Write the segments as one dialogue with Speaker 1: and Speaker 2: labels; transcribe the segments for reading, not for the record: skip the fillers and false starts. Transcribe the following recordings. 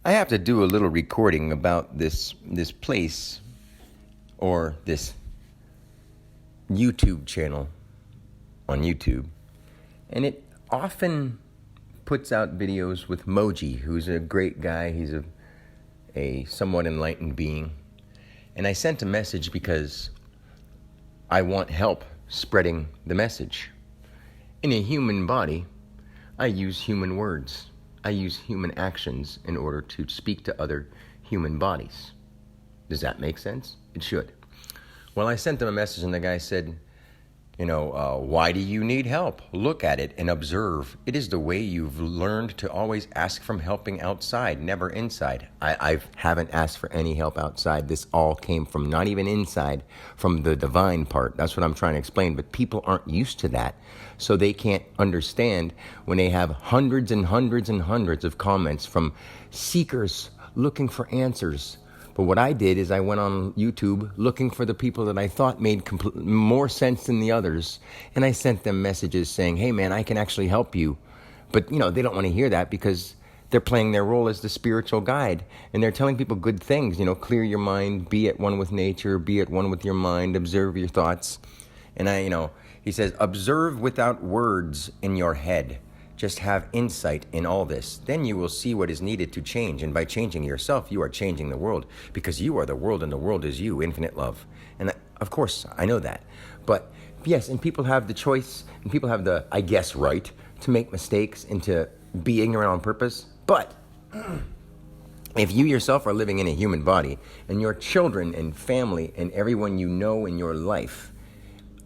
Speaker 1: I have to do a little recording about this place or this YouTube channel on YouTube, and it often puts out videos with Moji, who's a great guy. He's a somewhat enlightened being, and I sent a message because I want help spreading the message. In a human body, I use human words. I use human actions in order to speak to other human bodies. Does that make sense? It should. Well, I sent them a message and the guy said, why do you need help? Look at it and observe. It is the way you've learned to always ask from helping outside, never inside. I haven't asked for any help outside. This all came from not even inside, from the divine part. That's what I'm trying to explain. But people aren't used to that. So they can't understand when they have hundreds and hundreds and hundreds of comments from seekers looking for answers. But what I did is I went on YouTube looking for the people that I thought made more sense than the others. And I sent them messages saying, hey man, I can actually help you. But they don't want to hear that because they're playing their role as the spiritual guide. And they're telling people good things, clear your mind, be at one with nature, be at one with your mind, observe your thoughts. And he says, observe without words in your head. Just have insight in all this. Then you will see what is needed to change. And by changing yourself, you are changing the world. Because you are the world and the world is you, infinite love. And of course, I know that. But yes, and people have the choice, and people have the, I guess, right to make mistakes and to be ignorant on purpose. But if you yourself are living in a human body, and your children and family and everyone you know in your life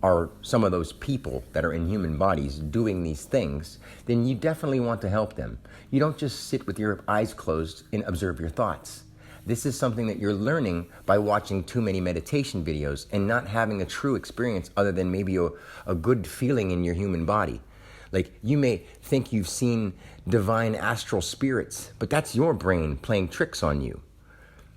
Speaker 1: are some of those people that are in human bodies doing these things, then you definitely want to help them. You don't just sit with your eyes closed and observe your thoughts. This is something that you're learning by watching too many meditation videos and not having a true experience other than maybe a good feeling in your human body. Like, you may think you've seen divine astral spirits, but that's your brain playing tricks on you.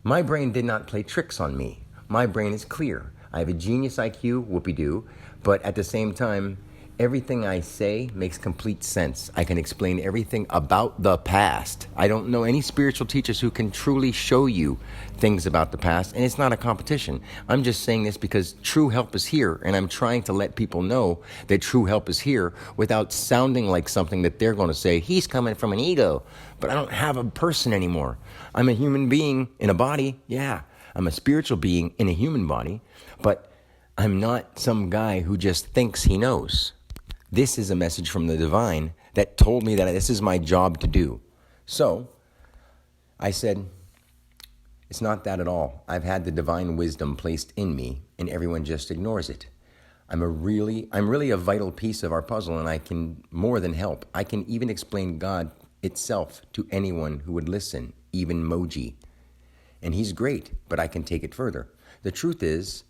Speaker 1: My brain did not play tricks on me. My brain is clear. I have a genius IQ, whoopee-doo, but at the same time, everything I say makes complete sense. I can explain everything about the past. I don't know any spiritual teachers who can truly show you things about the past, and it's not a competition. I'm just saying this because true help is here, and I'm trying to let people know that true help is here without sounding like something that they're going to say, he's coming from an ego, but I don't have a person anymore. I'm a human being in a body, yeah. I'm a spiritual being in a human body, but I'm not some guy who just thinks he knows. This is a message from the divine that told me that this is my job to do. So I said, it's not that at all. I've had the divine wisdom placed in me, and everyone just ignores it. I'm really a vital piece of our puzzle, and I can more than help. I can even explain God itself to anyone who would listen, even Moji. And he's great, but I can take it further. The truth is,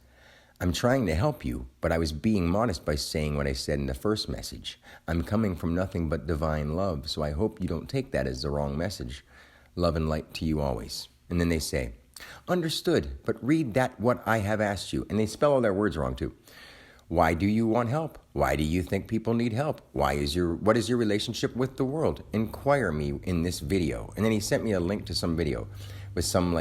Speaker 1: I'm trying to help you, but I was being modest by saying what I said in the first message. I'm coming from nothing but divine love, so I hope you don't take that as the wrong message. Love and light to you always. And then they say, understood, but read that what I have asked you. And they spell all their words wrong too. Why do you want help? Why do you think people need help? What is your relationship with the world? Inquire me in this video. And then he sent me a link to some video with some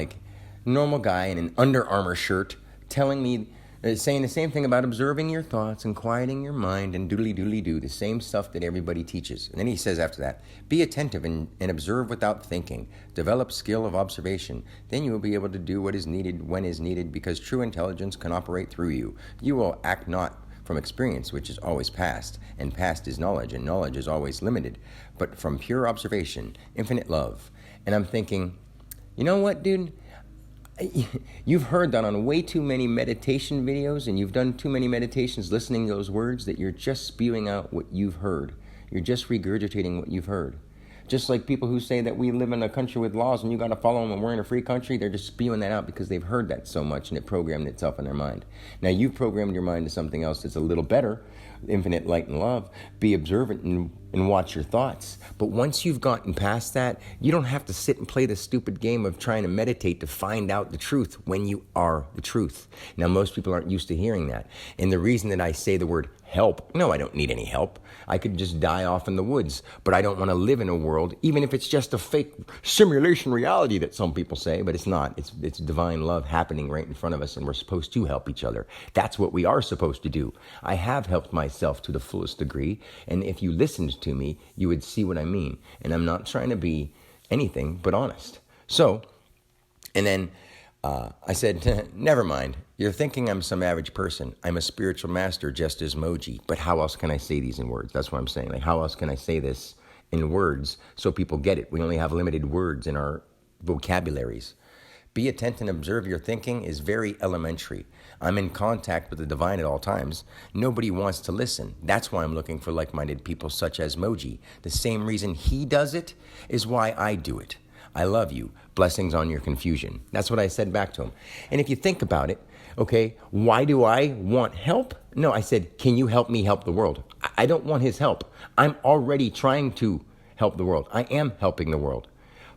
Speaker 1: normal guy in an Under Armour shirt telling me, saying the same thing about observing your thoughts and quieting your mind and doodly-doodly-doo, the same stuff that everybody teaches. And then he says after that, be attentive and observe without thinking. Develop skill of observation. Then you will be able to do what is needed when is needed, because true intelligence can operate through you. You will act not from experience, which is always past, and past is knowledge, and knowledge is always limited, but from pure observation, infinite love. And I'm thinking, you know what, dude? You've heard that on way too many meditation videos, and you've done too many meditations listening to those words that you're just spewing out what you've heard. You're just regurgitating what you've heard. Just like people who say that we live in a country with laws and you got to follow them and we're in a free country, they're just spewing that out because they've heard that so much and it programmed itself in their mind. Now you've programmed your mind to something else that's a little better, infinite light and love. Be observant and watch your thoughts. But once you've gotten past that, you don't have to sit and play the stupid game of trying to meditate to find out the truth when you are the truth. Now most people aren't used to hearing that. And the reason that I say the word help. No, I don't need any help. I could just die off in the woods, but I don't want to live in a world, even if it's just a fake simulation reality that some people say, but it's not. It's divine love happening right in front of us, and we're supposed to help each other. That's what we are supposed to do. I have helped myself to the fullest degree, and if you listened to me, you would see what I mean. And I'm not trying to be anything but honest. So, and then I said, never mind. You're thinking I'm some average person. I'm a spiritual master just as Moji. But how else can I say these in words? That's what I'm saying. Like, how else can I say this in words so people get it? We only have limited words in our vocabularies. Be attentive and observe your thinking is very elementary. I'm in contact with the divine at all times. Nobody wants to listen. That's why I'm looking for like-minded people such as Moji. The same reason he does it is why I do it. I love you. Blessings on your confusion. That's what I said back to him. And if you think about it, okay, why do I want help? No, I said, can you help me help the world? I don't want his help. I'm already trying to help the world. I am helping the world.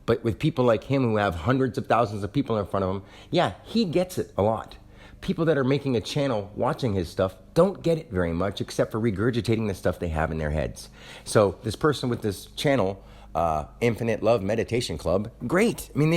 Speaker 1: But with people like him who have hundreds of thousands of people in front of him, yeah, he gets it a lot. People that are making a channel watching his stuff don't get it very much except for regurgitating the stuff they have in their heads. So this person with this channel, Infinite Love Meditation Club, great. I mean,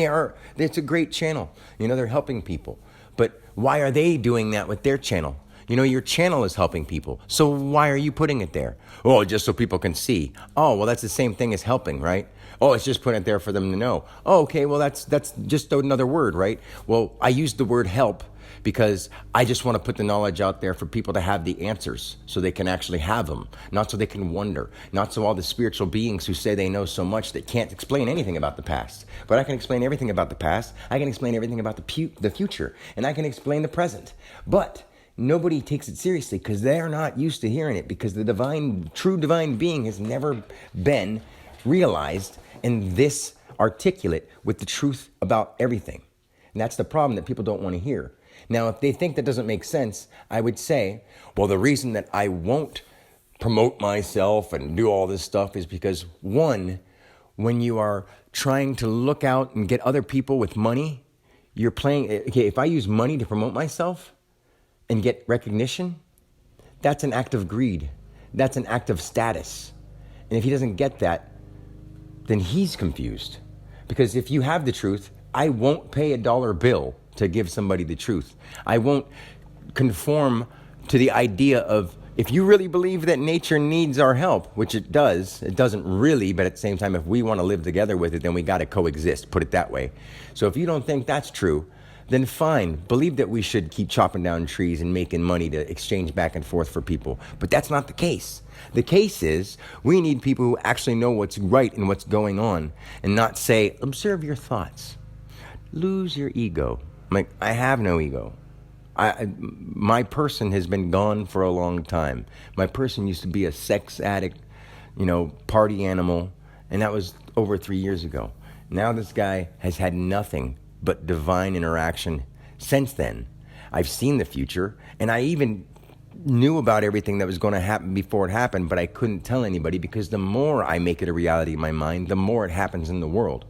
Speaker 1: it's a great channel. You know, they're helping people. But why are they doing that with their channel? You know, your channel is helping people. So why are you putting it there? Oh, just so people can see. Oh, well, that's the same thing as helping, right? Oh, it's just putting it there for them to know. Oh, okay, well, that's just another word, right? Well, I used the word help because I just want to put the knowledge out there for people to have the answers so they can actually have them, not so they can wonder, not so all the spiritual beings who say they know so much that can't explain anything about the past. But I can explain everything about the past. I can explain everything about the future, and I can explain the present. But nobody takes it seriously because they're not used to hearing it, because the true divine being has never been realized in this articulate with the truth about everything. And that's the problem that people don't want to hear. Now, if they think that doesn't make sense, I would say, well, the reason that I won't promote myself and do all this stuff is because, one, when you are trying to look out and get other people with money, you're playing, okay, if I use money to promote myself and get recognition, that's an act of greed. That's an act of status. And if he doesn't get that, then he's confused. Because if you have the truth, I won't pay a dollar bill to give somebody the truth. I won't conform to the idea of, if you really believe that nature needs our help, which it doesn't really, but at the same time, if we want to live together with it, then we got to coexist, put it that way. So if you don't think that's true, then fine, believe that we should keep chopping down trees and making money to exchange back and forth for people. But that's not the case. The case is we need people who actually know what's right and what's going on, and not say, observe your thoughts. Lose your ego. I'm like, I have no ego. My person has been gone for a long time. My person used to be a sex addict, party animal, and that was over 3 years ago. Now this guy has had nothing but divine interaction since then. I've seen the future, and I even knew about everything that was going to happen before it happened, but I couldn't tell anybody because the more I make it a reality in my mind, the more it happens in the world.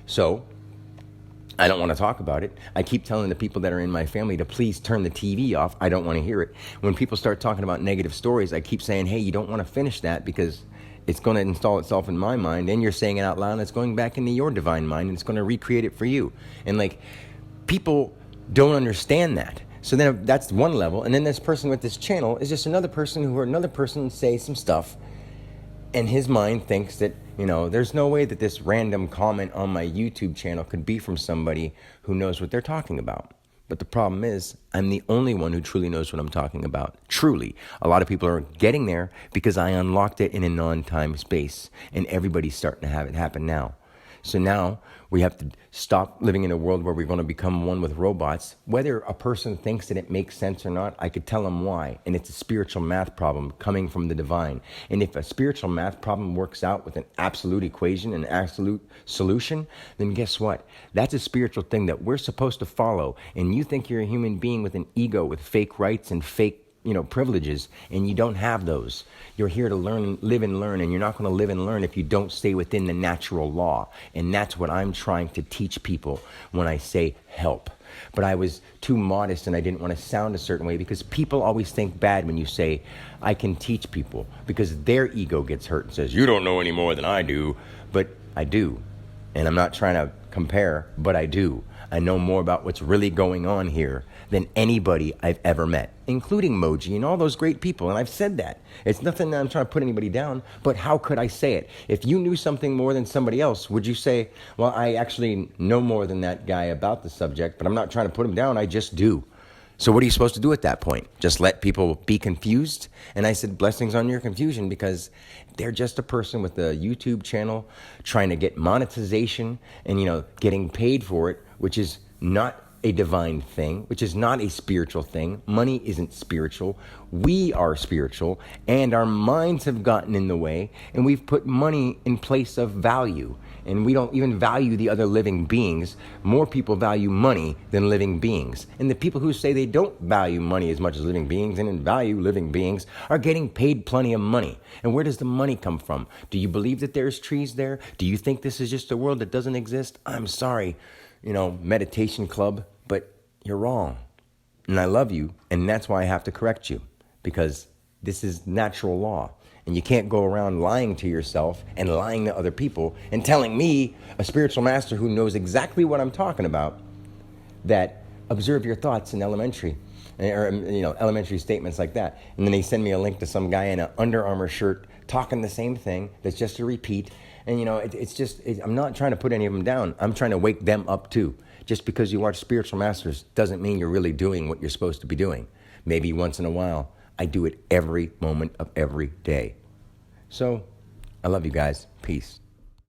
Speaker 1: So I don't want to talk about it. I keep telling the people that are in my family to please turn the TV off. I don't want to hear it. When people start talking about negative stories, I keep saying, hey, you don't want to finish that because it's going to install itself in my mind, and you're saying it out loud, and it's going back into your divine mind, and it's going to recreate it for you. And people don't understand that. So then that's one level. And then this person with this channel is just another person who heard another person say some stuff, and his mind thinks that, there's no way that this random comment on my YouTube channel could be from somebody who knows what they're talking about. But the problem is, I'm the only one who truly knows what I'm talking about. Truly. A lot of people are getting there because I unlocked it in a non-time space, and everybody's starting to have it happen now. So now we have to stop living in a world where we're going to become one with robots. Whether a person thinks that it makes sense or not, I could tell them why. And it's a spiritual math problem coming from the divine. And if a spiritual math problem works out with an absolute equation, an absolute solution, then guess what? That's a spiritual thing that we're supposed to follow. And you think you're a human being with an ego, with fake rights and fake privileges, and you don't have those. You're here to learn, live and learn, and you're not going to live and learn if you don't stay within the natural law. And that's what I'm trying to teach people when I say help. But I was too modest and I didn't want to sound a certain way, because people always think bad when you say, I can teach people, because their ego gets hurt and says, you don't know any more than I do. But I do. And I'm not trying to compare, but I do. I know more about what's really going on here than anybody I've ever met, including Moji and all those great people. And I've said that. It's nothing that I'm trying to put anybody down, but how could I say it? If you knew something more than somebody else, would you say, well, I actually know more than that guy about the subject, but I'm not trying to put him down, I just do. So what are you supposed to do at that point? Just let people be confused? And I said, blessings on your confusion, because they're just a person with a YouTube channel trying to get monetization and, getting paid for it, which is not a divine thing, which is not a spiritual thing. Money isn't spiritual. We are spiritual, and our minds have gotten in the way, and we've put money in place of value. And we don't even value the other living beings. More people value money than living beings. And the people who say they don't value money as much as living beings and value living beings are getting paid plenty of money. And where does the money come from? Do you believe that there's trees there? Do you think this is just a world that doesn't exist? I'm sorry, meditation club, but you're wrong. And I love you, and that's why I have to correct you, because this is natural law. And you can't go around lying to yourself and lying to other people and telling me, a spiritual master who knows exactly what I'm talking about, that observe your thoughts in elementary, or elementary statements like that. And then they send me a link to some guy in an Under Armour shirt talking the same thing that's just a repeat. And I'm not trying to put any of them down. I'm trying to wake them up too. Just because you watch spiritual masters doesn't mean you're really doing what you're supposed to be doing. Maybe once in a while. I do it every moment of every day. So, I love you guys. Peace.